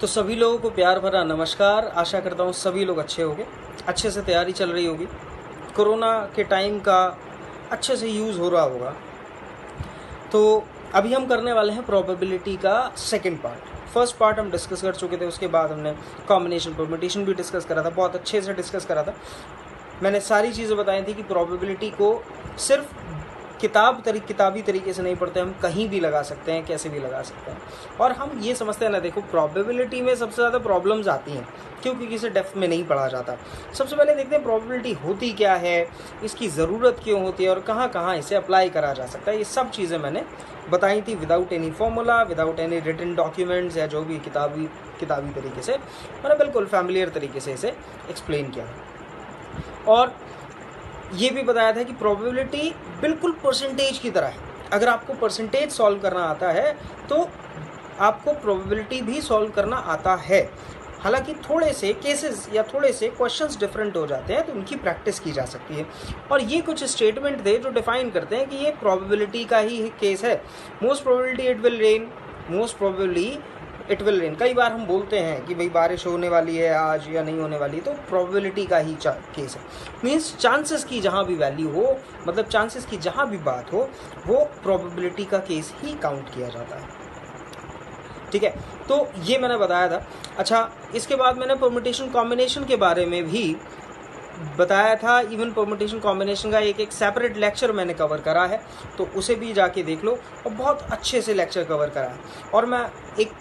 तो सभी लोगों को प्यार भरा नमस्कार। आशा करता हूँ सभी लोग अच्छे होंगे, अच्छे से तैयारी चल रही होगी, कोरोना के टाइम का अच्छे से यूज़ हो रहा होगा। तो अभी हम करने वाले हैं प्रोबेबिलिटी का सेकंड पार्ट। फर्स्ट पार्ट हम डिस्कस कर चुके थे, उसके बाद हमने कॉम्बिनेशन परम्यूटेशन भी डिस्कस करा था, बहुत अच्छे से डिस्कस करा था। मैंने सारी चीज़ें बताई थी कि प्रोबेबिलिटी को सिर्फ किताबी तरीके से नहीं पढ़ते, हम कहीं भी लगा सकते हैं, कैसे भी लगा सकते हैं। और हम ये समझते हैं ना, देखो प्रोबेबिलिटी में सबसे ज़्यादा प्रॉब्लम्स आती हैं क्योंकि किसी डेप्थ में नहीं पढ़ा जाता। सबसे पहले देखते हैं प्रोबेबिलिटी होती क्या है, इसकी ज़रूरत क्यों होती है और कहाँ कहाँ इसे अप्लाई करा जा सकता है। ये सब चीज़ें मैंने बताई थी without any formula, without any written documents या जो भी किताबी तरीके से, मैंने बिल्कुल फैमिलियर तरीके से इसे एक्सप्लेन किया। और ये भी बताया था कि प्रोबेबिलिटी बिल्कुल परसेंटेज की तरह है। अगर आपको परसेंटेज सॉल्व करना आता है तो आपको प्रोबेबिलिटी भी सॉल्व करना आता है। हालांकि थोड़े से केसेस या थोड़े से क्वेश्चंस डिफरेंट हो जाते हैं, तो उनकी प्रैक्टिस की जा सकती है। और ये कुछ स्टेटमेंट थे जो डिफाइन करते हैं कि ये प्रोबेबिलिटी का ही केस है। Most probability it will rain, most probably it will rain. कई बार हम बोलते हैं कि भाई बारिश होने वाली है आज या नहीं होने वाली, तो प्रोबेबिलिटी का ही केस है। मीन्स चांसेस की जहाँ भी वैल्यू हो, मतलब चांसेस की जहाँ भी बात हो, वो प्रोबेबिलिटी का केस ही काउंट किया जाता है। ठीक है, तो ये मैंने बताया था। अच्छा, इसके बाद मैंने परम्यूटेशन कॉम्बिनेशन के बारे में भी बताया था। इवन परम्यूटेशन कॉम्बिनेशन का एक सेपरेट लेक्चर मैंने कवर करा है, तो उसे भी जाके देख लो, और बहुत अच्छे से लेक्चर कवर करा है। और मैं एक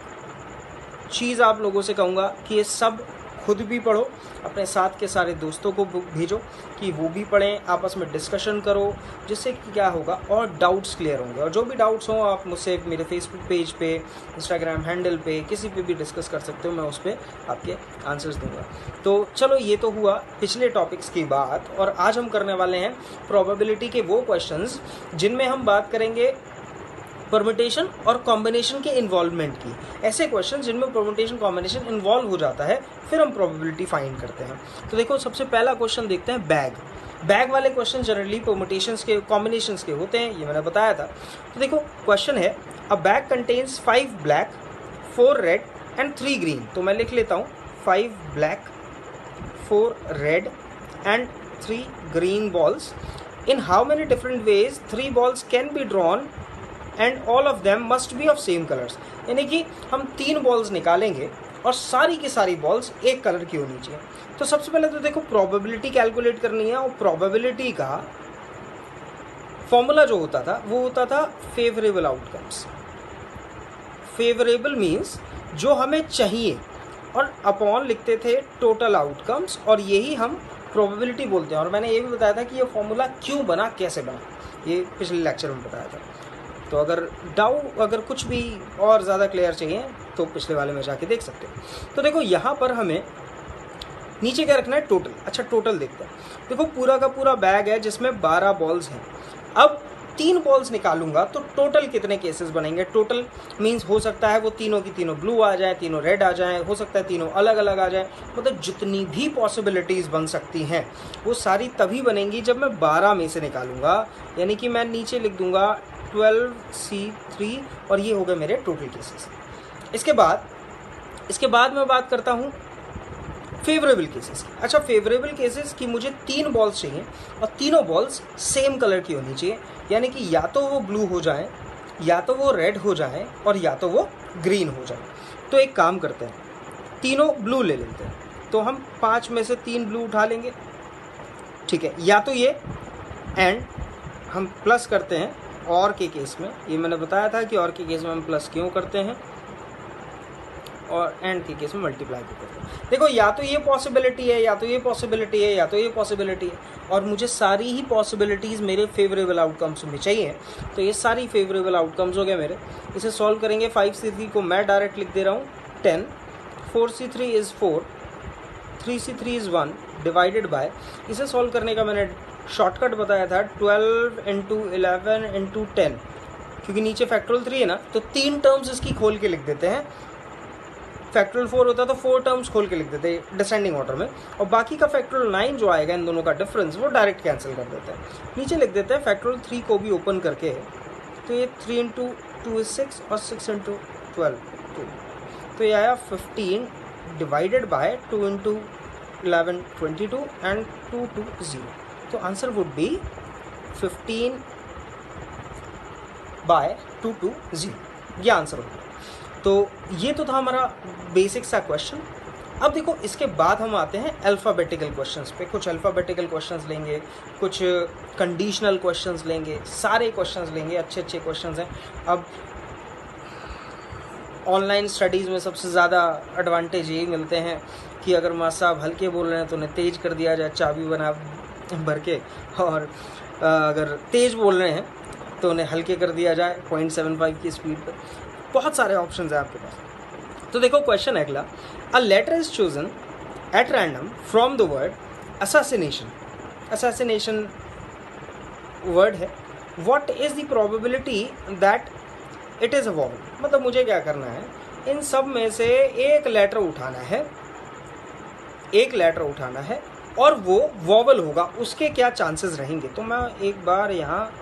चीज़ आप लोगों से कहूँगा कि ये सब खुद भी पढ़ो, अपने साथ के सारे दोस्तों को भेजो कि वो भी पढ़ें, आपस में डिस्कशन करो, जिससे कि क्या होगा और डाउट्स क्लियर होंगे। और जो भी डाउट्स हों आप मुझसे मेरे फेसबुक पेज पे, इंस्टाग्राम हैंडल पे, किसी पे भी डिस्कस कर सकते हो, मैं उस पर आपके आंसर्स दूंगा। तो चलो, ये तो हुआ पिछले टॉपिक्स की बात। और आज हम करने वाले हैं प्रोबेबिलिटी के वो क्वेश्चंस जिनमें हम बात करेंगे परम्यूटेशन और कॉम्बिनेशन के इन्वॉल्वमेंट की। ऐसे क्वेश्चन जिनमें परम्यूटेशन कॉम्बिनेशन इन्वॉल्व हो जाता है, फिर हम प्रोबेबिलिटी फाइंड करते हैं। तो देखो, सबसे पहला क्वेश्चन देखते हैं बैग वाले क्वेश्चन जनरली परम्यूटेशंस के, कॉम्बिनेशंस के होते हैं, ये मैंने बताया था। तो देखो क्वेश्चन है, अ bag contains 5 black 4 red and 3 green. तो मैं लिख लेता हूँ 5 black 4 red and 3 green balls. In how many different ways 3 balls can be drawn and all of them must be of same colours. यानी कि हम 3 बॉल्स निकालेंगे और सारी की सारी बॉल्स एक कलर की होनी चाहिए। तो सबसे पहले तो देखो प्रोबेबिलिटी कैलकुलेट करनी है, और प्रोबेबिलिटी का फॉर्मूला जो होता था वो होता था फेवरेबल आउटकम्स। फेवरेबल मीन्स जो हमें चाहिए, और अपॉन लिखते थे टोटल आउटकम्स, और यही हम प्रोबेबिलिटी बोलते हैं। और मैंने ये भी बताया था कि ये फॉर्मूला क्यों बना, कैसे बना, ये पिछले लेक्चर में बताया था। तो अगर कुछ भी और ज़्यादा क्लियर चाहिए तो पिछले वाले में जाके देख सकते हो। तो देखो, यहाँ पर हमें नीचे क्या रखना है, टोटल। अच्छा, टोटल देखते हैं। देखो, पूरा का पूरा बैग है जिसमें 12 बॉल्स हैं। अब 3 बॉल्स निकालूंगा तो टोटल कितने केसेस बनेंगे। टोटल मीन्स हो सकता है वो तीनों की तीनों ब्लू आ जाए, तीनों रेड आ जाए, हो सकता है तीनों अलग अलग आ जाए। मतलब जितनी भी पॉसिबिलिटीज़ बन सकती हैं वो सारी तभी बनेंगी जब मैं 12 में से निकालूंगा। यानी कि मैं नीचे लिख दूंगा 12C3, और ये हो गए मेरे टोटल केसेस। इसके बाद मैं बात करता हूँ फेवरेबल केसेस की। अच्छा, फेवरेबल केसेस की मुझे 3 बॉल्स चाहिए और तीनों बॉल्स सेम कलर की होनी चाहिए। यानी कि या तो वो ब्लू हो जाए, या तो वो रेड हो जाए, और या तो वो ग्रीन हो जाए। तो एक काम करते हैं, तीनों ब्लू ले लेते हैं। तो हम 5 में से 3 ब्लू उठा लेंगे। ठीक है, या तो ये, एंड हम प्लस करते हैं और के केस में। ये मैंने बताया था कि और के केस में हम प्लस क्यों करते हैं, और एंड के केस में मल्टीप्लाई क्यों करते हैं। देखो, या तो ये पॉसिबिलिटी है, या तो ये पॉसिबिलिटी है, या तो ये पॉसिबिलिटी है, और मुझे सारी ही पॉसिबिलिटीज़ मेरे फेवरेबल आउटकम्स में चाहिए। तो ये सारी फेवरेबल आउटकम्स हो गए मेरे। इसे सॉल्व करेंगे। 5C3 को मैं डायरेक्ट लिख दे रहा हूँ 10, 4C3 is 4, 3C3 is 1 divided by, इसे सॉल्व करने का मैंने शॉर्टकट बताया था 12 इंटू 11 इंटू 10, क्योंकि नीचे फैक्टोरियल 3 है ना, तो 3 टर्म्स इसकी खोल के लिख देते हैं। फैक्टोरियल 4 होता है तो 4 टर्म्स खोल के लिख देते हैं डिसेंडिंग ऑर्डर में, और बाकी का फैक्टोरियल 9 जो आएगा इन दोनों का डिफरेंस वो डायरेक्ट कैंसिल कर देते हैं। नीचे लिख देते हैं फैक्टोरियल 3 को भी ओपन करके, तो ये 3 इंटू 2 इज 6 और 6 इंटू 12 2। तो ये आया 15 डिवाइडेड बाय 2 इंटू 11 22 एंड 2 2 0। तो आंसर वुड बी 15 बाय 2 2 0, ये आंसर होगा। तो ये तो था हमारा बेसिक सा क्वेश्चन। अब देखो इसके बाद हम आते हैं अल्फ़ाबेटिकल क्वेश्चंस पे। कुछ अल्फ़ाबेटिकल क्वेश्चंस लेंगे, कुछ कंडीशनल क्वेश्चंस लेंगे, सारे क्वेश्चंस लेंगे, अच्छे अच्छे क्वेश्चंस हैं। अब ऑनलाइन स्टडीज़ में सबसे ज़्यादा एडवांटेज यही मिलते हैं कि अगर मास्टर साहब हल्के बोल रहे हैं तो उन्हें तेज़ कर दिया जाए चाबी बना भर के, और अगर तेज़ बोल रहे हैं तो उन्हें हल्के कर दिया जाए 0.75 की स्पीड पर। बहुत सारे ऑप्शंस हैं आपके पास। तो देखो क्वेश्चन है अगला, a letter is chosen at random from the word assassination. Assassination word है, what is the probability that it is a vowel. मतलब मुझे क्या करना है, इन सब में से एक लेटर उठाना है, एक लेटर उठाना है और वो वॉवल होगा, उसके क्या चांसेस रहेंगे। तो मैं एक बार यहाँ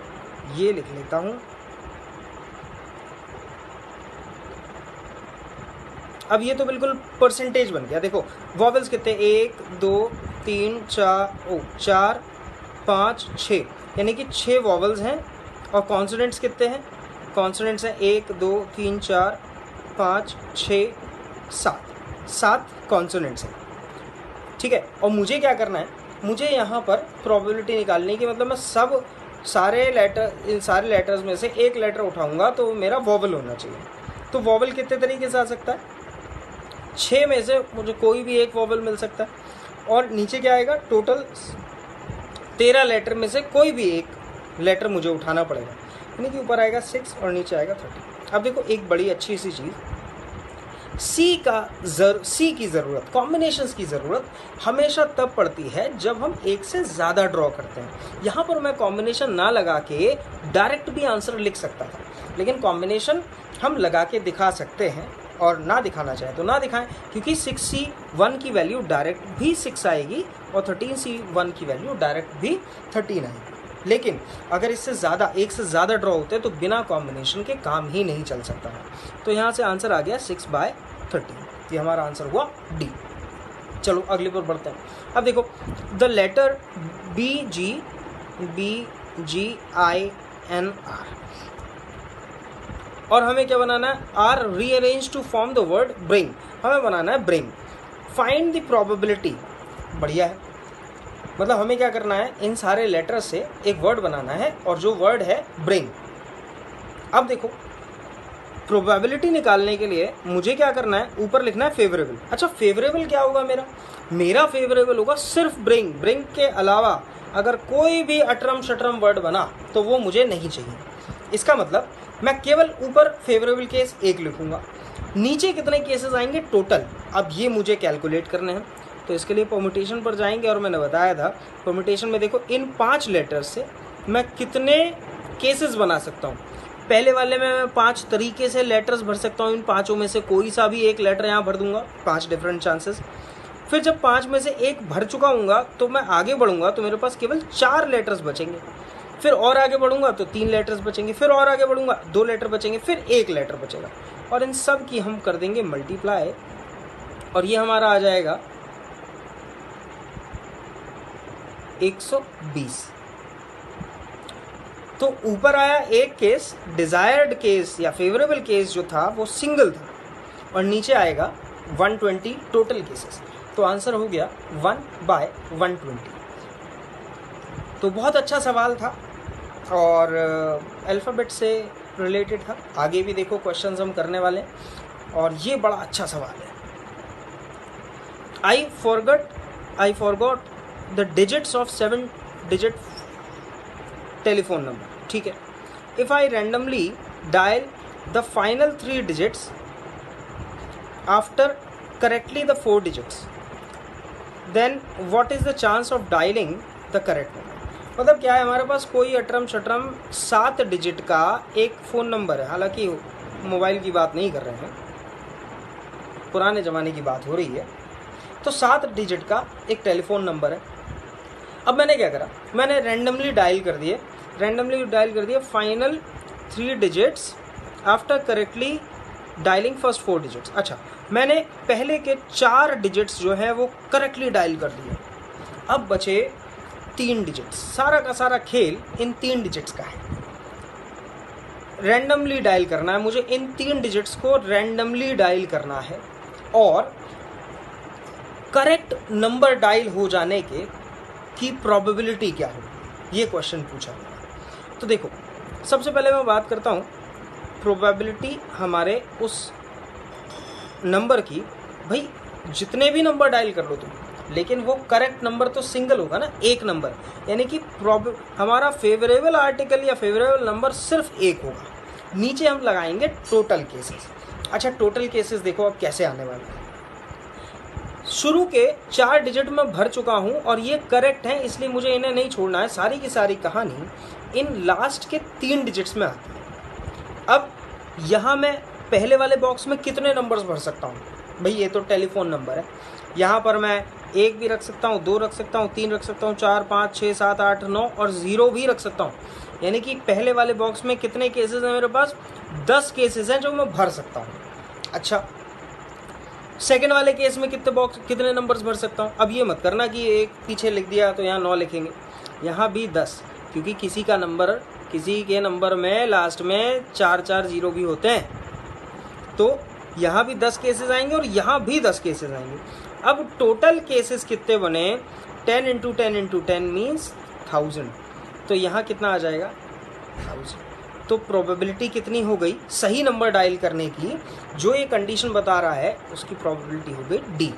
ये लिख लेता हूँ। अब ये तो बिल्कुल परसेंटेज बन गया। देखो वॉवल्स कितने, 1 2 3 4 5 6, यानी कि 6 वॉवल्स हैं। और कॉन्सोनेंट्स कितने हैं, कॉन्सोनेंट्स हैं 1 2 3 4 5 6 7 कॉन्सोनेंट्स हैं, ठीक है। और मुझे क्या करना है, मुझे यहाँ पर प्रोबेबिलिटी निकालनी है कि मतलब मैं सारे लेटर्स में से एक लेटर उठाऊंगा तो मेरा वॉवल होना चाहिए। तो वॉवल कितने तरीके से आ सकता है, 6 में से मुझे कोई भी एक वॉवल मिल सकता है। और नीचे क्या आएगा, टोटल 13 लेटर में से कोई भी एक लेटर मुझे उठाना पड़ेगा, यानी कि ऊपर आएगा 6 और नीचे आएगा 30। अब देखो एक बड़ी अच्छी सी चीज़, सी की ज़रूरत, कॉम्बिनेशंस की ज़रूरत हमेशा तब पड़ती है जब हम एक से ज़्यादा ड्रॉ करते हैं। यहाँ पर मैं कॉम्बिनेशन ना लगा के डायरेक्ट भी आंसर लिख सकता था, लेकिन कॉम्बिनेशन हम लगा के दिखा सकते हैं, और ना दिखाना चाहे तो ना दिखाएं, क्योंकि 6C1 की वैल्यू डायरेक्ट भी 6 आएगी और 13C1 की वैल्यू डायरेक्ट भी 13 आएगी। लेकिन अगर इससे ज़्यादा, एक से ज़्यादा ड्रॉ होते हैं तो बिना कॉम्बिनेशन के काम ही नहीं चल सकता है। तो यहाँ से आंसर आ गया 6/13, ये हमारा आंसर हुआ डी। चलो अगले पर बढ़ते हैं। अब देखो द लेटर BGINR, और हमें क्या बनाना है, are rearrange to form the word bring. हमें बनाना है ब्रिंग। फाइंड द प्रोबेबिलिटी, बढ़िया है। मतलब हमें क्या करना है, इन सारे लेटर्स से एक वर्ड बनाना है और जो वर्ड है ब्रिंग। अब देखो प्रोबेबिलिटी निकालने के लिए मुझे क्या करना है, ऊपर लिखना है फेवरेबल। अच्छा फेवरेबल क्या होगा मेरा फेवरेबल होगा सिर्फ ब्रिंग। ब्रिंग के अलावा अगर कोई भी अटरम शटरम वर्ड बना तो वो मुझे नहीं चाहिए। इसका मतलब मैं केवल ऊपर फेवरेबल केस 1 लिखूंगा, नीचे कितने केसेस आएंगे टोटल, अब ये मुझे कैलकुलेट करने हैं। तो इसके लिए परम्यूटेशन पर जाएंगे, और मैंने बताया था परम्यूटेशन में देखो इन 5 लेटर्स से मैं कितने केसेस बना सकता हूँ। पहले वाले में मैं 5 तरीके से लेटर्स भर सकता हूँ, इन 5 में से कोई सा भी एक लेटर यहाँ भर दूंगा, 5 डिफरेंट चांसेस। फिर जब 5 में से एक भर चुका हूँगा तो मैं आगे बढ़ूंगा तो मेरे पास केवल 4 लेटर्स बचेंगे। फिर और आगे बढ़ूंगा तो 3 लेटर्स बचेंगे, फिर और आगे बढ़ूंगा 2 लेटर बचेंगे, फिर 1 लेटर बचेगा। और इन सब की हम कर देंगे मल्टीप्लाई, और ये हमारा आ जाएगा 120। तो ऊपर आया एक केस, डिजायर्ड केस या फेवरेबल केस जो था वो सिंगल था, और नीचे आएगा 120 टोटल केसेस। तो आंसर हो गया 1/120। तो बहुत अच्छा सवाल था और अल्फ़ाबेट से रिलेटेड था। आगे भी देखो क्वेश्चंस हम करने वाले हैं, और ये बड़ा अच्छा सवाल है। I forgot the digits of 7 digit telephone number, ठीक है। If I randomly dial the final 3 digits after correctly the 4 digits, then what is the chance of dialling the correct number. मतलब क्या है, हमारे पास कोई अटरम शटरम 7 डिजिट का एक फ़ोन नंबर है, हालांकि मोबाइल की बात नहीं कर रहे हैं, पुराने ज़माने की बात हो रही है। तो 7 डिजिट का एक टेलीफोन नंबर है। अब मैंने क्या करा, मैंने रैंडमली डायल कर दिए final 3 digits after correctly dialling first 4 digits. अच्छा मैंने पहले के 4 डिजिट्स जो है वो करेक्टली डायल कर दिए, अब बचे 3 डिजिट्स। सारा का सारा खेल इन 3 डिजिट्स का है। रैंडमली डायल करना है मुझे, इन 3 डिजिट्स को रैंडमली डायल करना है और करेक्ट नंबर डायल हो जाने के की प्रोबेबिलिटी क्या होगी, ये क्वेश्चन पूछा गया। तो देखो, सबसे पहले मैं बात करता हूँ प्रोबेबिलिटी हमारे उस नंबर की। भाई जितने भी नंबर डायल कर लो तुम, लेकिन वो करेक्ट नंबर तो सिंगल होगा ना, एक नंबर, यानी कि हमारा फेवरेबल आर्टिकल या फेवरेबल नंबर सिर्फ एक होगा। नीचे हम लगाएंगे टोटल केसेस। अच्छा, टोटल केसेस देखो अब कैसे आने वाले हैं। शुरू के 4 डिजिट में भर चुका हूं और ये करेक्ट है, इसलिए मुझे इन्हें नहीं छोड़ना है। सारी की सारी कहानी इन लास्ट के 3 डिजिट्स में आती है। अब यहाँ मैं पहले वाले बॉक्स में कितने नंबर्स भर सकता हूँ? भाई ये तो टेलीफोन नंबर है, यहाँ पर मैं 1 भी रख सकता हूँ, 2 रख सकता हूँ, 3 रख सकता हूँ, 4, 5, 6, 7, 8, 9 और 0 भी रख सकता हूँ। यानी कि पहले वाले बॉक्स में कितने केसेस हैं मेरे पास? 10 केसेस हैं जो मैं भर सकता हूँ। अच्छा, सेकंड वाले केस में कितने नंबर्स भर सकता हूँ? अब ये मत करना कि एक पीछे लिख दिया तो यहाँ 9 लिखेंगे, यहाँ भी 10, क्योंकि किसी के नंबर में लास्ट में 4 0 भी होते हैं। तो यहाँ भी 10 केसेस आएंगे और यहाँ भी 10 केसेस आएंगे। अब टोटल केसेस कितने बने? 10 × 10 × 10 मीन्स 1000। तो यहाँ कितना आ जाएगा? 1000। तो प्रोबेबिलिटी कितनी हो गई सही नंबर डायल करने की? जो ये कंडीशन बता रहा है उसकी प्रोबेबिलिटी हो गई डी।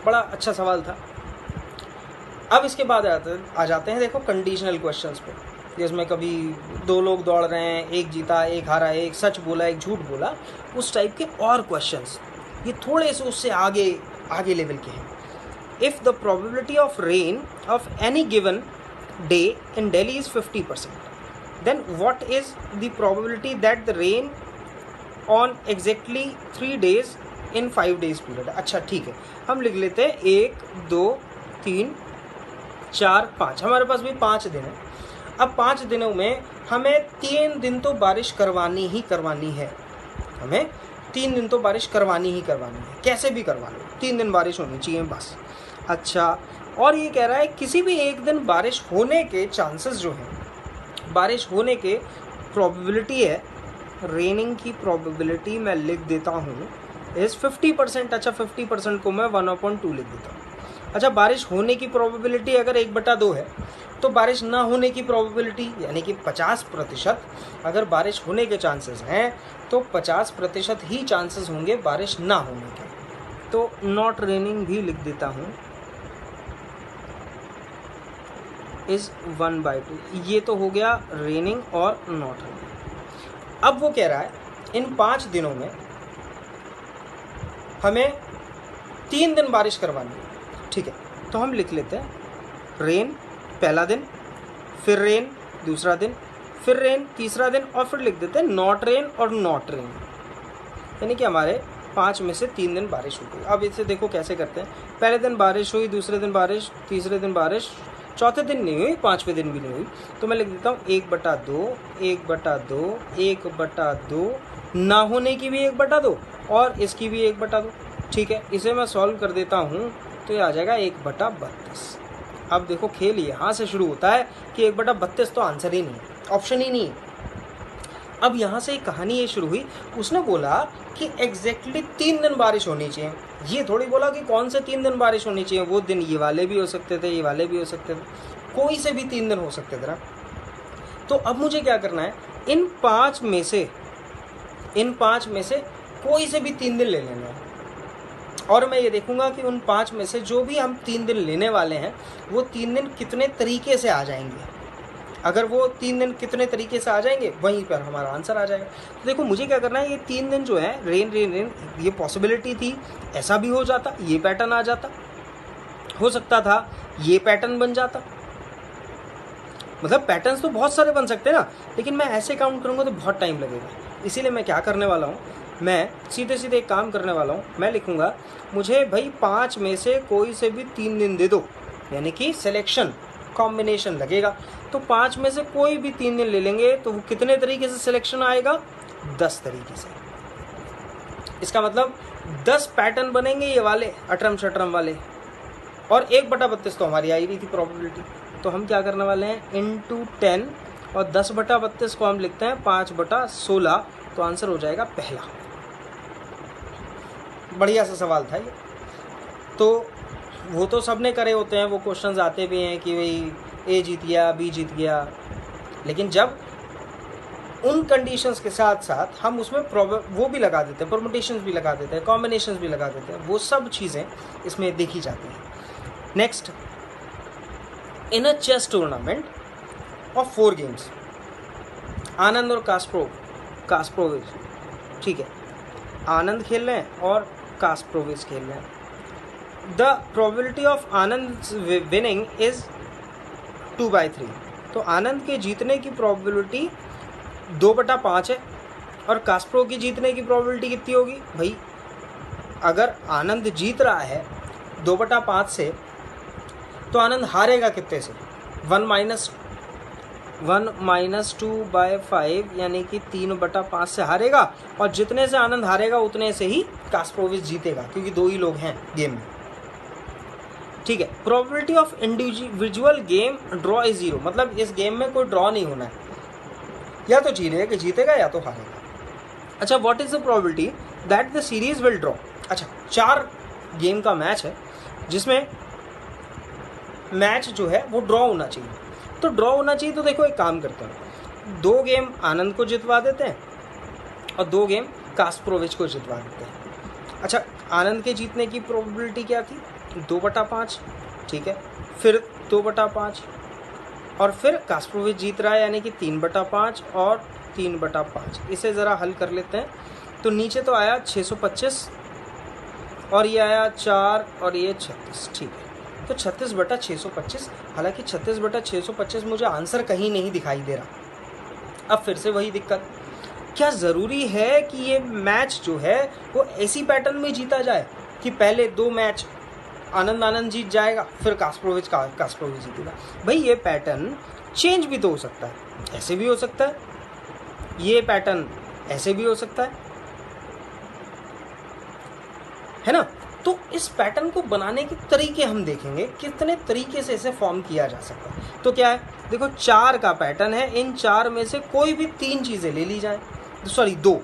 बड़ा अच्छा सवाल था। अब इसके बाद आ जाते हैं देखो कंडीशनल क्वेश्चंस पे, जिसमें कभी 2 लोग दौड़ रहे हैं, एक जीता एक हारा, एक सच बोला एक झूठ बोला, उस टाइप के और क्वेश्चंस। ये थोड़े से उससे आगे लेवल के हैं। If the probability of rain of any given day in Delhi is 50%, then what is the probability that the rain on exactly 3 days in 5 days period? अच्छा ठीक है, हम लिख लेते हैं 1 2 3 4 5। हमारे पास भी 5 दिन है। अब 5 दिनों में हमें 3 दिन तो बारिश करवानी ही करवानी है। हमें 3 दिन तो बारिश करवानी ही करवानी है, कैसे भी करवा लो, 3 दिन बारिश होनी चाहिए बस। अच्छा, और ये कह रहा है किसी भी एक दिन बारिश होने के चांसेस जो हैं, बारिश होने के प्रोबेबिलिटी है, रेनिंग की प्रोबेबिलिटी मैं लिख देता हूँ इस 50%। अच्छा, 50% को मैं 1/2 लिख देता हूँ। अच्छा, बारिश होने की प्रोबेबिलिटी अगर 1/2 है, तो बारिश ना होने की प्रोबेबिलिटी यानी कि 50%। अगर बारिश होने के चांसेस हैं तो 50% ही चांसेस होंगे बारिश ना होने के। तो नॉट रेनिंग भी लिख देता हूँ इज 1/2। ये तो हो गया रेनिंग और नॉट रेनिंग। अब वो कह रहा है इन 5 दिनों में हमें 3 दिन बारिश करवानी है। ठीक है, तो हम लिख लेते हैं रेन पहला दिन, फिर रेन दूसरा दिन, फिर रेन तीसरा दिन, और फिर लिख देते हैं नॉट रेन और नॉट रेन। यानी कि हमारे 5 में से 3 दिन बारिश हो गई। अब इसे देखो कैसे करते हैं। पहले दिन बारिश हुई, दूसरे दिन बारिश, तीसरे दिन बारिश, चौथे दिन नहीं हुई, 5वें दिन भी नहीं हुई। तो मैं लिख देता हूँ 1/2, 1/2, 1/2, ना होने की भी 1/2 और इसकी भी 1/2। ठीक है, इसे मैं सॉल्व कर देता हूँ तो ये आ जाएगा 1/32। अब देखो खेल यहाँ से शुरू होता है कि 1/32 तो आंसर ही नहीं है, ऑप्शन ही नहीं है। अब यहाँ से एक कहानी ये शुरू हुई, उसने बोला कि एग्जैक्टली 3 दिन बारिश होनी चाहिए। ये थोड़ी बोला कि कौन से 3 दिन बारिश होनी चाहिए, वो दिन ये वाले भी हो सकते थे, ये वाले भी हो सकते थे, कोई से भी 3 दिन हो सकते थे ना। तो अब मुझे क्या करना है, इन 5 में से कोई से भी 3 दिन ले लेना है, और मैं ये देखूंगा कि उन 5 में से जो भी हम 3 दिन लेने वाले हैं वो 3 दिन कितने तरीके से आ जाएंगे। अगर वो 3 दिन कितने तरीके से आ जाएंगे, वहीं पर हमारा आंसर आ जाएगा। तो देखो मुझे क्या करना है, ये 3 दिन जो है रेन रेन रेन, ये पॉसिबिलिटी थी, ऐसा भी हो जाता, ये पैटर्न आ जाता, हो सकता था ये पैटर्न बन जाता। मतलब पैटर्न्स तो बहुत सारे बन सकते हैं ना, लेकिन मैं ऐसे काउंट करूँगा तो बहुत टाइम लगेगा। इसीलिए मैं क्या करने वाला हूँ, मैं सीधे सीधे एक काम करने वाला हूँ, मैं लिखूँगा मुझे भाई 5 में से कोई से भी 3 दिन दे दो, यानी कि सिलेक्शन कॉम्बिनेशन लगेगा। तो 5 में से कोई भी 3 दिन ले लेंगे तो वो कितने तरीके से सिलेक्शन आएगा, 10 तरीके से। इसका मतलब 10 पैटर्न बनेंगे ये वाले अटरम शटरम वाले, और 1/32 तो हमारी आई रही थी प्रोबेबिलिटी। तो हम क्या करने वाले हैं, इनटू 10, और 10/32 को हम लिखते हैं 5/16, तो आंसर हो जाएगा पहला। बढ़िया सा सवाल था ये। तो वो तो सबने करे होते हैं, वो क्वेश्चंस आते भी हैं कि भाई ए जीत गया, बी जीत गया, लेकिन जब उन कंडीशंस के साथ साथ हम उसमें वो भी लगा देते हैं, परमुटेशंस भी लगा देते हैं, कॉम्बिनेशंस भी लगा देते हैं, वो सब चीज़ें इसमें देखी जाती हैं। Next, in a chess tournament of 4 games, Anand और कास्प्रोविच, ठीक है, आनंद खेल रहे हैं और कास्प्रोविच खेल रहे हैं। The probability of Anand winning is 2/3। तो आनंद के जीतने की प्रोबेबिलिटी 2/5 है, और कास्प्रो की जीतने की प्रोबेबिलिटी कितनी होगी भाई? अगर आनंद जीत रहा है 2/5 से, तो आनंद हारेगा कितने से? 1 - 2/5 यानी कि 3/5 से हारेगा, और जितने से आनंद हारेगा उतने से ही कास्प्रोविच जीतेगा, क्योंकि 2 ही लोग हैं गेम में, ठीक है। Probability of individual game draw is 0, मतलब इस गेम में कोई ड्रॉ नहीं होना है, या तो जीतेगा या तो हारेगा। अच्छा, what is the probability that the series will draw? अच्छा, 4 गेम का मैच है, जिसमें मैच जो है वो ड्रॉ होना चाहिए। तो ड्रॉ होना चाहिए, तो देखो एक काम करते हैं, 2 गेम आनंद को जितवा देते हैं और 2 गेम कास्प्रोविच को जितवा देते हैं। अच्छा, आनंद के जीतने की प्रोबेबिलिटी क्या थी? 2/5, ठीक है, फिर 2/5, और फिर कास्प्रोविच जीत रहा है यानी कि 3/5 और 3/5। इसे ज़रा हल कर लेते हैं। तो नीचे तो आया 625, और ये आया 4, और ये 36, ठीक है। तो 36/625, हालांकि 36/625 मुझे आंसर कहीं नहीं दिखाई दे रहा। अब फिर से वही दिक्कत, क्या ज़रूरी है कि ये मैच जो है वो ऐसी पैटर्न में जीता जाए कि पहले 2 मैच आनंद जीत जाएगा, फिर कास्प्रोविच जीतेगा? भाई ये पैटर्न चेंज भी तो हो सकता है, ऐसे भी हो सकता है, ये पैटर्न ऐसे भी हो सकता है ना। तो इस पैटर्न को बनाने के तरीके हम देखेंगे, कितने तरीके से इसे फॉर्म किया जा सकता है। तो क्या है, देखो 4 का पैटर्न है, इन 4 में से कोई भी 3 चीज़ें ले ली जाए, सॉरी 2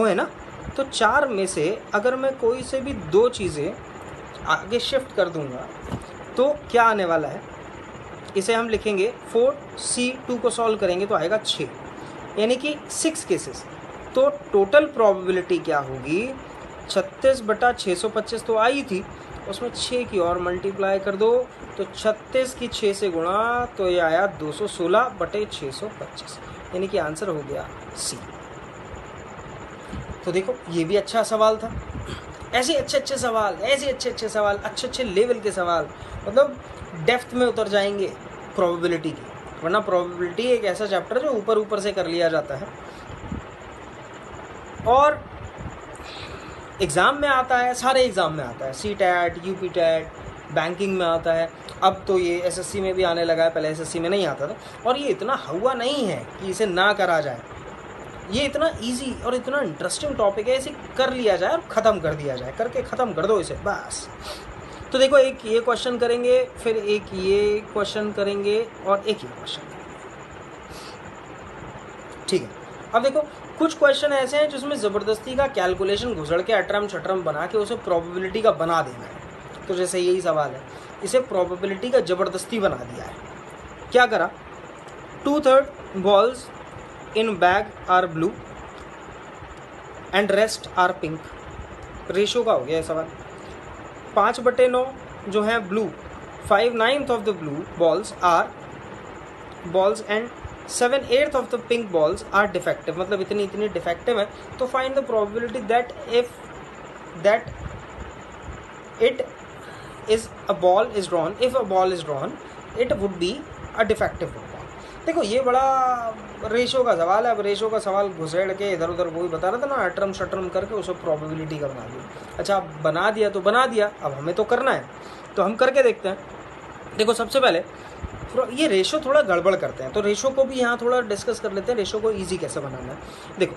है ना। तो 4 में से अगर मैं कोई से भी 2 चीज़ें आगे शिफ्ट कर दूंगा, तो क्या आने वाला है, इसे हम लिखेंगे 4C2 को सॉल्व करेंगे तो आएगा 6, यानी कि 6 केसेस। तो टोटल प्रोबेबिलिटी क्या होगी, 36/625 तो आई थी, उसमें 6 की और मल्टीप्लाई कर दो, तो 36 की 6 से गुणा, तो ये आया 216/625, यानी कि आंसर हो गया सी। तो देखो ये भी अच्छा सवाल था। ऐसे अच्छे सवाल, अच्छे लेवल के सवाल, मतलब डेप्थ में उतर जाएंगे प्रोबेबिलिटी की, वरना प्रोबेबिलिटी एक ऐसा चैप्टर जो ऊपर से कर लिया जाता है और एग्ज़ाम में आता है, सारे एग्ज़ाम में आता है, CTET, UPTET, बैंकिंग में आता है, अब तो ये SSC में भी आने लगा है, पहले SSC में नहीं आता था। और ये इतना हुआ नहीं है कि इसे ना करा जाए, ये इतना इजी और इतना इंटरेस्टिंग टॉपिक है, इसे कर लिया जाए और ख़त्म कर दिया जाए, करके ख़त्म कर दो इसे बस। तो देखो एक ये क्वेश्चन करेंगे, फिर एक ये क्वेश्चन करेंगे और एक ये क्वेश्चन, ठीक है। अब देखो कुछ क्वेश्चन ऐसे हैं जिसमें ज़बरदस्ती का कैलकुलेशन घुसड़ के अटरम शटरम बना के उसे प्रोबेबिलिटी का बना देना है। तो जैसे यही सवाल है, इसे प्रोबेबिलिटी का ज़बरदस्ती बना दिया है। क्या करा, 2/3 balls in bag are blue and rest are pink. Ratio का हो गया है सवाल। 5/9 जो है blue, 5/9 of the blue balls are balls and 7/8 of the pink balls are defective, मतलब इतनी डिफेक्टिव है। तो find the probability that it is a ball is drawn, if a ball is drawn it would be a defective ball. देखो ये बड़ा ratio का सवाल है। अब रेशो का सवाल घुसेड़ के इधर उधर वही बता रहा था ना, अटरम शटरम करके उसे प्रोबेबिलिटी का बना दिया। अच्छा बना दिया तो बना दिया, अब हमें तो करना है, तो हम करके देखते हैं। देखो सबसे पहले ये रेशो थोड़ा गड़बड़ करते हैं, तो रेशो को भी यहाँ थोड़ा डिस्कस कर लेते हैं, रेशो को ईजी कैसे बनाना है। देखो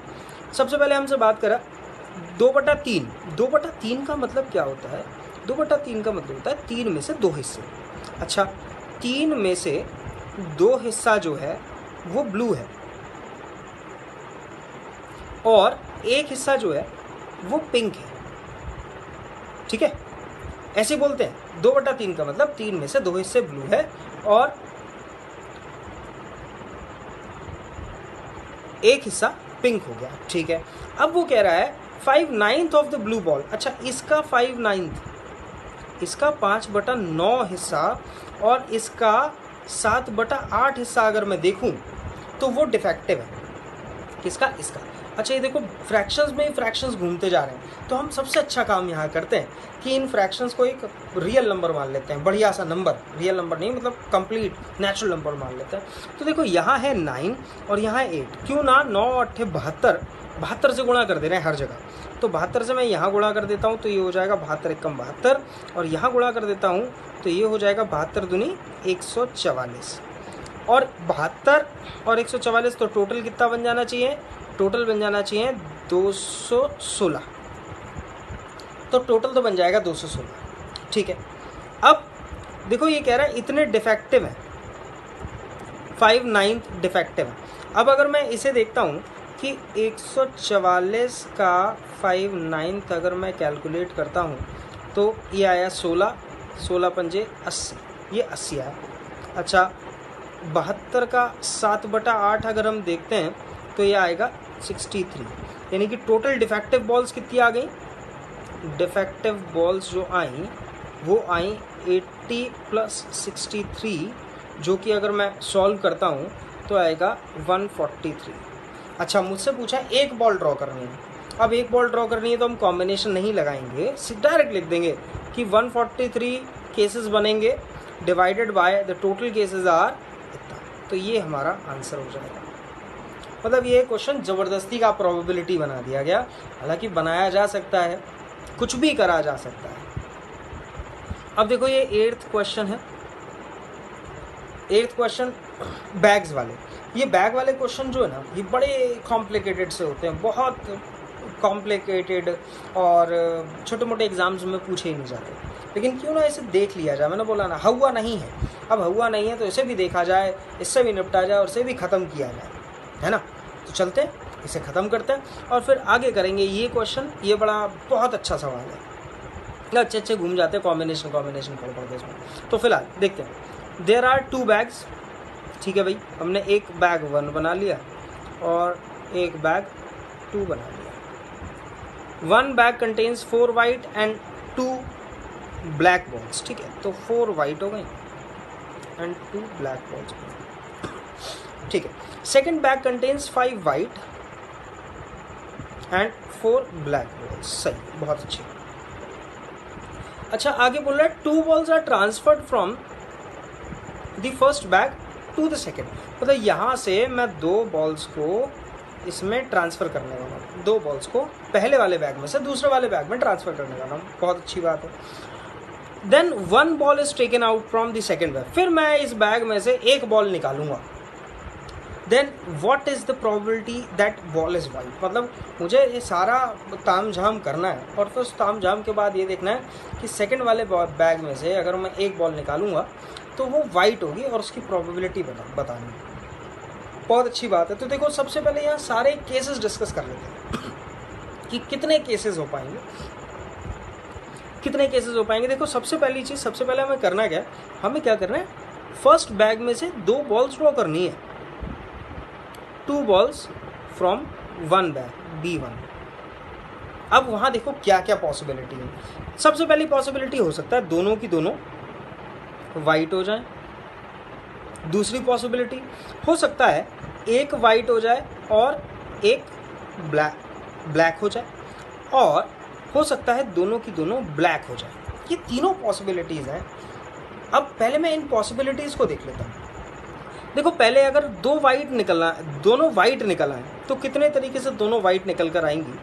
सबसे पहले हमसे बात करा 2/3। 2/3 का मतलब क्या होता है? 2/3 का मतलब होता है 3 में से 2 हिस्से। अच्छा, 3 में से 2 हिस्सा जो है वो ब्लू है और 1 हिस्सा जो है वो पिंक है। ठीक है, ऐसे बोलते हैं 2/3 का मतलब 3 में से 2 हिस्से ब्लू है और 1 हिस्सा पिंक हो गया। ठीक है, अब वो कह रहा है 5/9 ऑफ द ब्लू बॉल। अच्छा, इसका 5/9, इसका 5/9 हिस्सा और इसका 7/8 हिस्सा अगर मैं देखूं तो वो डिफेक्टिव है। किसका? इसका। अच्छा, ये देखो फ्रैक्शंस में फ्रैक्शंस घूमते जा रहे हैं, तो हम सबसे अच्छा काम यहाँ करते हैं कि इन फ्रैक्शंस को एक रियल नंबर मान लेते हैं, बढ़िया सा नंबर, रियल नंबर नहीं मतलब कंप्लीट नेचुरल नंबर मान लेते हैं। तो देखो यहाँ है 9 और यहाँ है 8, क्यों ना 9 8 72, 72 से गुणा कर दे रहे हैं हर जगह। तो 72 से मैं यहाँ गुणा कर देता हूँ तो ये हो जाएगा 72 एकम 72, और यहाँ गुणा कर देता हूँ तो ये हो जाएगा 72 दूनी 144, और 72 और 144 तो टोटल कितना बन जाना चाहिए? टोटल बन जाना चाहिए 216। तो टोटल तो बन जाएगा 216। ठीक है, अब देखो ये कह रहा है इतने डिफेक्टिव हैं, 5/9 डिफेक्टिव है। अब अगर मैं इसे देखता हूँ कि 144 का 5/9 अगर मैं कैलकुलेट करता हूँ तो ये आया 16, 16 पंजे 80, ये 80 आया। अच्छा, 72 का 7/8 अगर हम देखते हैं तो ये आएगा 63, यानी कि टोटल डिफेक्टिव बॉल्स कितनी आ गई? डिफेक्टिव बॉल्स जो आई वो आई 80 + 63, जो कि अगर मैं सॉल्व करता हूँ तो आएगा 143। अच्छा, मुझसे पूछा एक बॉल ड्रॉ करनी है। अब एक बॉल ड्रॉ करनी है तो हम कॉम्बिनेशन नहीं लगाएंगे, डायरेक्ट लिख देंगे कि 143 केसेस बनेंगे divided by the total cases are इतना। तो ये हमारा आंसर हो जाएगा। मतलब ये क्वेश्चन ज़बरदस्ती का प्रोबेबिलिटी बना दिया गया, हालांकि बनाया जा सकता है, कुछ भी करा जा सकता है। अब देखो ये 8th क्वेश्चन है। 8th क्वेश्चन बैग्स वाले। ये बैग वाले क्वेश्चन जो है ना, ये बड़े कॉम्प्लिकेटेड से होते हैं, बहुत कॉम्प्लिकेटेड, और छोटे मोटे एग्जाम्स में पूछे ही नहीं जाते। लेकिन क्यों ना इसे देख लिया जाए, मैंने बोला ना हुआ नहीं है। अब हुआ नहीं है तो इसे भी देखा जाए, इससे भी निपटा जाए और इसे भी ख़त्म किया जाए, है ना। तो चलते हैं, इसे ख़त्म करते हैं और फिर आगे करेंगे ये क्वेश्चन। ये बड़ा बहुत अच्छा सवाल है, अच्छे घूम जाते हैं कॉम्बिनेशन पढ़ के इसमें। तो फिलहाल देखते हैं। There are 2 bags. ठीक है भाई, हमने एक बैग 1 बना लिया और एक बैग 2 बना लिया। 1 bag contains 4 white and 2 black balls. ठीक है, तो 4 वाइट हो गई एंड 2 ब्लैक बॉल्स। ठीक है, second bag contains 5 white and 4 black balls. सही, बहुत अच्छी। अच्छा, आगे बोल रहा है 2 balls are transferred from the first bag to the second. मतलब यहाँ से मैं 2 बॉल्स को इसमें ट्रांसफ़र करने वाला हूँ, 2 बॉल्स को पहले वाले बैग में से दूसरे वाले बैग में ट्रांसफ़र करने वाला हूँ। बहुत अच्छी बात है। Then 1 ball is taken out from the second bag. फिर मैं इस बैग में से एक बॉल निकालूंगा। Then what is the probability that ball is white. मतलब मुझे ये सारा ताम झाम करना है और फिर उस ताम झाम के बाद ये देखना है कि सेकेंड वाले बैग में से अगर मैं एक बॉल निकालूंगा तो वो वाइट होगी और उसकी प्रोबेबिलिटी बतानी है। बहुत अच्छी बात है। तो देखो, सबसे पहले यहाँ सारे केसेस डिस्कस कर लेते हैं कि कितने केसेस हो पाएंगे, कितने केसेस हो पाएंगे। देखो, सबसे पहली चीज़, सबसे पहले हमें करना क्या है, हमें क्या करना है, फर्स्ट बैग में से 2 बॉल्स ड्रॉ करनी है। 2 बॉल्स फ्रॉम 1 बैग B1। अब वहाँ देखो क्या क्या पॉसिबिलिटी है। सबसे पहली पॉसिबिलिटी हो सकता है दोनों की दोनों वाइट हो जाए। दूसरी पॉसिबिलिटी हो सकता है एक वाइट हो जाए और एक ब्लैक हो जाए, और हो सकता है दोनों की दोनों ब्लैक हो जाए। ये तीनों पॉसिबिलिटीज़ हैं। अब पहले मैं इन पॉसिबिलिटीज़ को देख लेता हूँ। देखो, पहले अगर 2 वाइट निकलना, दोनों वाइट निकल आए तो कितने तरीके से दोनों वाइट निकल कर आएंगी,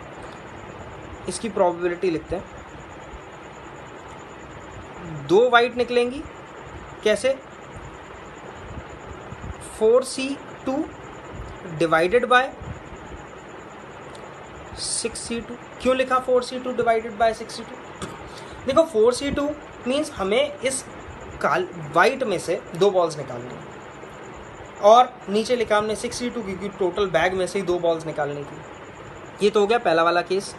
इसकी प्रोबेबिलिटी लिखते हैं। 2 वाइट निकलेंगी, कैसे, 4C2 डिवाइडेड बाय 6C2। क्यों लिखा 4C2 डिवाइडेड बाय 6C2? देखो 4C2 मीन्स हमें इस वाइट में से 2 बॉल्स निकालनी है, और नीचे लिखा हमने 6C2 क्योंकि टोटल बैग में से ही 2 बॉल्स निकालनी थी। ये तो हो गया पहला वाला केस।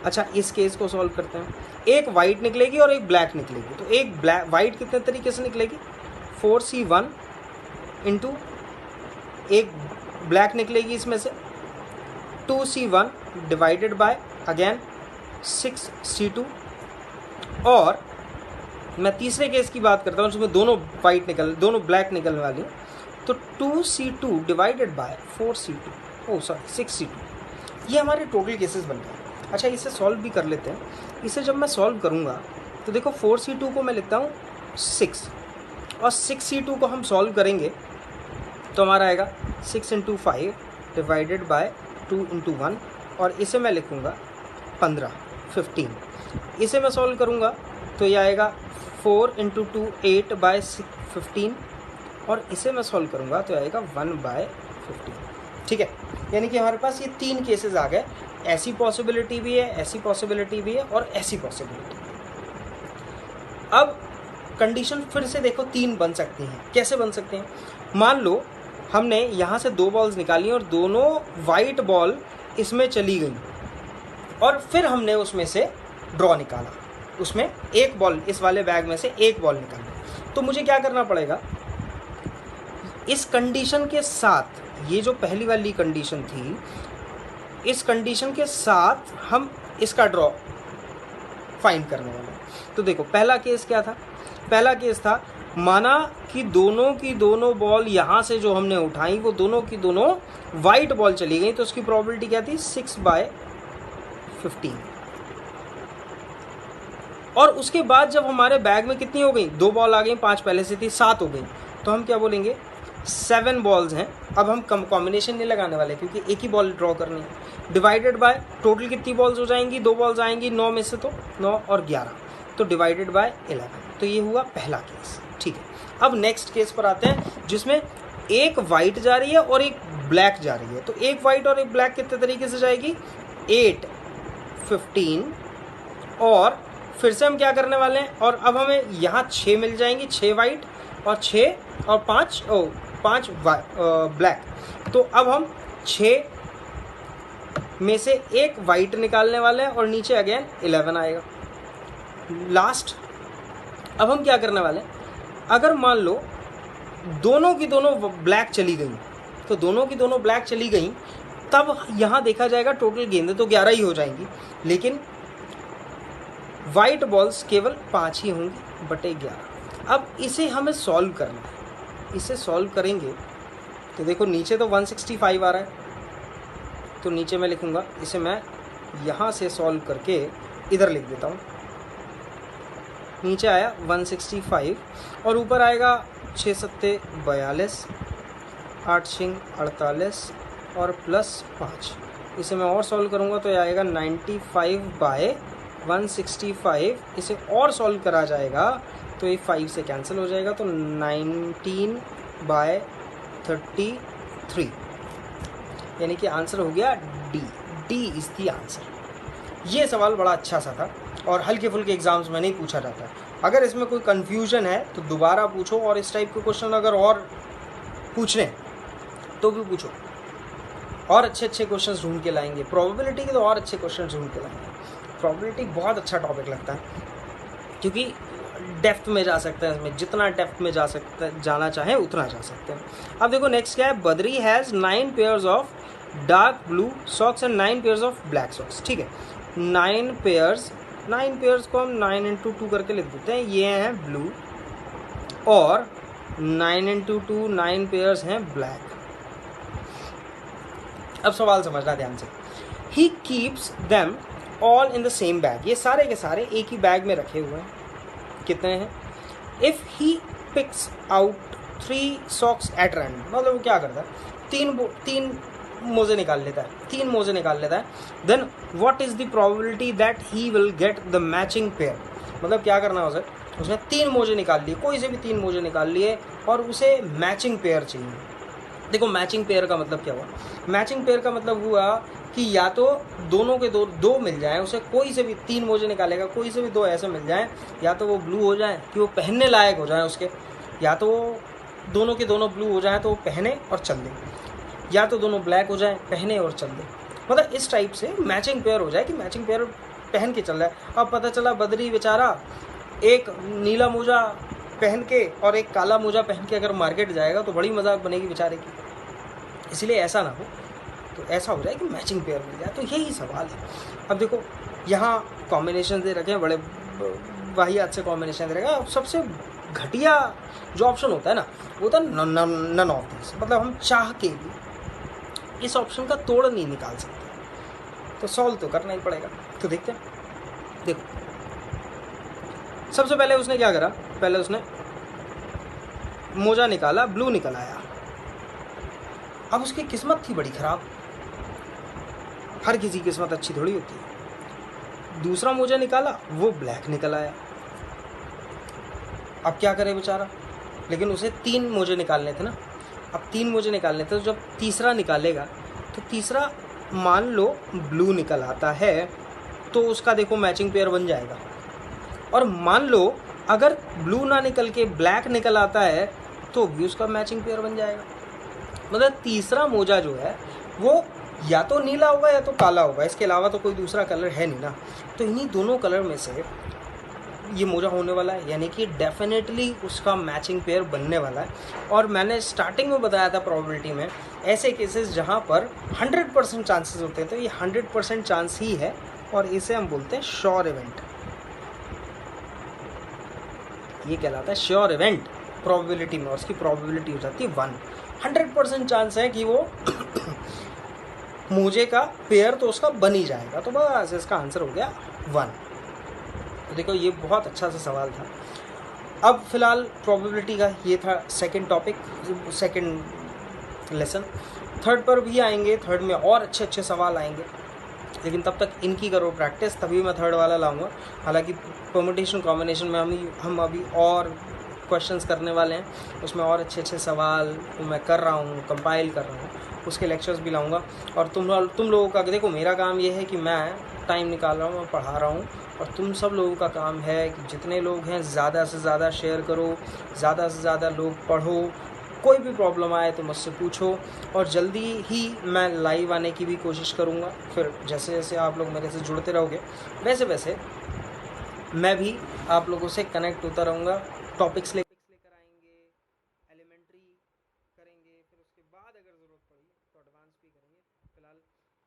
अच्छा, इस केस को सॉल्व करते हैं। एक वाइट निकलेगी और एक ब्लैक निकलेगी, तो एक वाइट कितने तरीके से निकलेगी, 4C1 इंटू एक ब्लैक निकलेगी इसमें से 2C1 divided by again 6C2। और मैं तीसरे केस की बात करता हूँ जिसमें दोनों ब्लैक निकलने वाली हैं, तो 2C2 डिवाइडेड बाय 6C2। ये हमारे टोटल केसेस बन गए। अच्छा, इसे सॉल्व भी कर लेते हैं। इसे जब मैं सॉल्व करूँगा तो देखो 4C2 को मैं लिखता हूँ 6, और 6C2 को हम सॉल्व करेंगे तो हमारा आएगा 6 इंटू 5 डिवाइडेड बाय 2 इंटू 1, और इसे मैं लिखूँगा 15। इसे मैं सॉल्व करूँगा तो ये आएगा 4 इंटू 2 8 बाय 15, और इसे मैं सॉल्व करूँगा तो आएगा 1 बाय 15। ठीक है, यानी कि हमारे पास ये 3 केसेस आ गए। ऐसी पॉसिबिलिटी भी है, ऐसी पॉसिबिलिटी भी है, और ऐसी पॉसिबिलिटी। अब कंडीशन फिर से देखो 3 बन सकती हैं। कैसे बन सकते हैं? मान लो हमने यहाँ से 2 बॉल्स निकाली और दोनों वाइट बॉल इसमें चली गई, और फिर हमने उसमें से ड्रॉ निकाला, उसमें एक बॉल, इस वाले बैग में से एक बॉल निकाली। तो मुझे क्या करना पड़ेगा, इस कंडीशन के साथ, ये जो पहली वाली कंडीशन थी, इस कंडीशन के साथ हम इसका ड्रॉ फाइंड करने वाले हैं। तो देखो पहला केस क्या था? पहला केस था, माना कि दोनों की दोनों बॉल यहाँ से जो हमने उठाई वो दोनों की दोनों वाइट बॉल चली गई, तो उसकी प्रोबेबिलिटी क्या थी, 6/15। और उसके बाद जब हमारे बैग में कितनी हो गई, 2 बॉल आ गई, 5 पहले से थी, 7 हो गई, तो हम क्या बोलेंगे, 7 बॉल्स हैं। अब हम कॉम्बिनेशन नहीं लगाने वाले क्योंकि एक ही बॉल ड्रॉ करनी है। डिवाइडेड बाय टोटल कितनी बॉल्स हो जाएंगी, 2 बॉल्स आएंगी, 9 में से, तो 9 और 11, तो डिवाइडेड बाय 11। तो ये हुआ पहला केस। ठीक है, अब नेक्स्ट केस पर आते हैं जिसमें एक वाइट जा रही है और एक ब्लैक जा रही है। तो एक वाइट और एक ब्लैक कितने तरीके से जाएगी, 8 15, और फिर से हम क्या करने वाले हैं, और अब हमें यहाँ 6 मिल जाएंगी, 6 वाइट और 6 और 5 ब्लैक। तो अब हम 6 में से एक वाइट निकालने वाले हैं और नीचे अगेन 11 आएगा लास्ट। अब हम क्या करने वाले हैं, अगर मान लो दोनों की दोनों ब्लैक चली गई, तो दोनों की दोनों ब्लैक चली गई, तब यहाँ देखा जाएगा टोटल गेंदें तो 11 ही हो जाएंगी, लेकिन वाइट बॉल्स केवल 5 ही होंगी बटे 11। अब इसे हमें सॉल्व करना है। इसे सॉल्व करेंगे तो देखो नीचे तो 165 आ रहा है, तो नीचे मैं लिखूँगा, इसे मैं यहाँ से सॉल्व करके इधर लिख देता हूँ। नीचे आया 165 और ऊपर आएगा 6 सत्ते 42, 8 छिंग 48 और प्लस 5। इसे मैं और सॉल्व करूँगा तो ये आएगा 95/165। इसे और सॉल्व करा जाएगा तो ये 5 से कैंसिल हो जाएगा, तो 19/33, यानी कि आंसर हो गया D. D is the answer. ये सवाल बड़ा अच्छा सा था और हल्के फुल्के एग्जाम्स में नहीं पूछा जाता है। अगर इसमें कोई कन्फ्यूजन है तो दोबारा पूछो, और इस टाइप के क्वेश्चन अगर और पूछने तो भी पूछो, और अच्छे अच्छे क्वेश्चन ढूंढ के लाएंगे। प्रोबेबिलिटी के तो और अच्छे क्वेश्चन ढूंढ के लाएंगे। प्रोबेबिलिटी बहुत अच्छा टॉपिक लगता है क्योंकि डेप्थ में जा सकते हैं, इसमें जितना डेप्थ में जाना चाहें उतना जा सकते हैं। अब देखो नेक्स्ट क्या है, Badri has 9 pairs of dark blue socks and 9 pairs of black socks. ठीक है, 9 पेयर्स को हम 9 इंटू 2 करके लिख देते हैं, ये हैं ब्लू, और 9 इंटू 2 9 पेयर्स हैं ब्लैक। अब सवाल समझना ध्यान से। He keeps them all in the same bag, ये सारे के सारे एक ही बैग में रखे हुए हैं। कितने हैं? If he picks out 3 socks at random, मतलब वो क्या करता है, तीन मोजे निकाल लेता है, 3 मोजे निकाल लेता है। Then what is the probability that he will get the matching pair, मतलब क्या करना है उसे, उसने 3 मोजे निकाल लिए, कोई से भी 3 मोजे निकाल लिए और उसे मैचिंग पेयर चाहिए। देखो मैचिंग पेयर का मतलब क्या हुआ, मैचिंग पेयर का मतलब हुआ कि या तो दोनों के दो दो मिल जाएं, उसे कोई से भी 3 मोजे निकालेगा, कोई से भी 2 ऐसे मिल जाएं, या तो वो ब्लू हो जाए कि वो पहनने लायक हो जाए उसके, या तो वो दोनों के दोनों ब्लू हो जाए तो वो पहने और चल दे, या तो दोनों ब्लैक हो जाए पहने और चल दे। मतलब इस टाइप से मैचिंग पेयर हो जाए कि मैचिंग पेयर पहन के चल रहा है। अब पता चला बद्री बेचारा एक नीला मोजा पहन के और एक काला मोजा पहन के अगर मार्केट जाएगा तो बड़ी मजाक बनेगी बेचारे की। इसलिए ऐसा ना हो, तो ऐसा हो जाए कि मैचिंग पेयर मिल जाए। तो यही सवाल है। अब देखो यहाँ कॉम्बिनेशन दे रखे हैं, बड़े वाहियात से कॉम्बिनेशन दे रखा है। सबसे घटिया जो ऑप्शन होता है ना, वो होता है नन ऑफ दिस। मतलब हम चाह के भी इस ऑप्शन का तोड़ नहीं निकाल सकते, तो सॉल्व तो करना ही पड़ेगा। तो देखते हैं। देखो सबसे पहले उसने क्या करा, पहले उसने मोजा निकाला, ब्लू निकल आया। अब उसकी किस्मत थी बड़ी खराब, हर किसी की किस्मत अच्छी थोड़ी होती है। दूसरा मोजा निकाला, वो ब्लैक निकल आया। अब क्या करे बेचारा, लेकिन उसे 3 मोजे निकालने थे ना। अब 3 मोजे निकालने थे, तो जब तीसरा निकालेगा तो तीसरा मान लो ब्लू निकल आता है तो उसका देखो मैचिंग पेयर बन जाएगा। और मान लो अगर ब्लू ना निकल के ब्लैक निकल आता है तो भी उसका मैचिंग पेयर बन जाएगा। मतलब तीसरा मोजा जो है वो या तो नीला होगा या तो काला होगा, इसके अलावा तो कोई दूसरा कलर है नहीं ना। तो इन्हीं दोनों कलर में से ये मोजा होने वाला है, यानी कि डेफिनेटली उसका मैचिंग पेयर बनने वाला है। और मैंने स्टार्टिंग में बताया था प्रोबेबिलिटी में ऐसे केसेस जहाँ पर 100% चांसेस होते हैं, तो ये 100% चांस ही है और इसे हम बोलते हैं श्योर इवेंट। ये कहलाता है श्योर इवेंट प्रोबेबिलिटी में, और उसकी प्रोबेबिलिटी हो जाती है 1। 100% चांस है कि वो मोजे का पेयर तो उसका बन ही जाएगा, तो बस इसका आंसर हो गया 1। तो देखो ये बहुत अच्छा सा सवाल था। अब फिलहाल प्रोबेबिलिटी का ये था second topic, second lesson. Third पर भी आएंगे, थर्ड में और अच्छे अच्छे सवाल आएंगे, लेकिन तब तक इनकी करो प्रैक्टिस, तभी मैं थर्ड वाला लाऊंगा। हालांकि परमुटेशन कॉम्बिनेशन में हम अभी और क्वेश्चंस करने वाले हैं, उसमें और अच्छे अच्छे सवाल मैं कर रहा हूँ, कंपाइल कर रहा हूँ, उसके लेक्चर्स भी लाऊंगा। और तुम लोगों का देखो, मेरा काम ये है कि मैं टाइम निकाल रहा हूँ, मैं पढ़ा रहा हूँ, और तुम सब लोगों का काम है कि जितने लोग हैं ज़्यादा से ज़्यादा शेयर करो, ज़्यादा से ज़्यादा लोग पढ़ो। कोई भी प्रॉब्लम आए तो मुझसे पूछो, और जल्दी ही मैं लाइव आने की भी कोशिश करूँगा। फिर जैसे जैसे आप लोग मेरे से जुड़ते रहोगे वैसे वैसे मैं भी आप लोगों से कनेक्ट होता रहूँगा। टॉपिक्स लेकर आएंगे, एलिमेंट्री करेंगे, फिर उसके बाद अगर ज़रूरत पड़ी तो एडवांस भी करेंगे। फिलहाल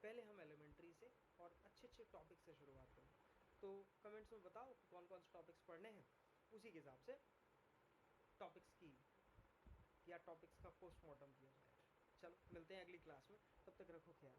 पहले हम एलिमेंट्री से और अच्छे अच्छे टॉपिक से शुरुआत करेंगे। तो कमेंट्स में बताओ कौन कौन से टॉपिक्स पढ़ने हैं, उसी के हिसाब से टॉपिक्स की या टॉपिक्स का पोस्टमार्टम किया जाएगा। चलो मिलते हैं अगली क्लास में, तब तक रखो ख्याल।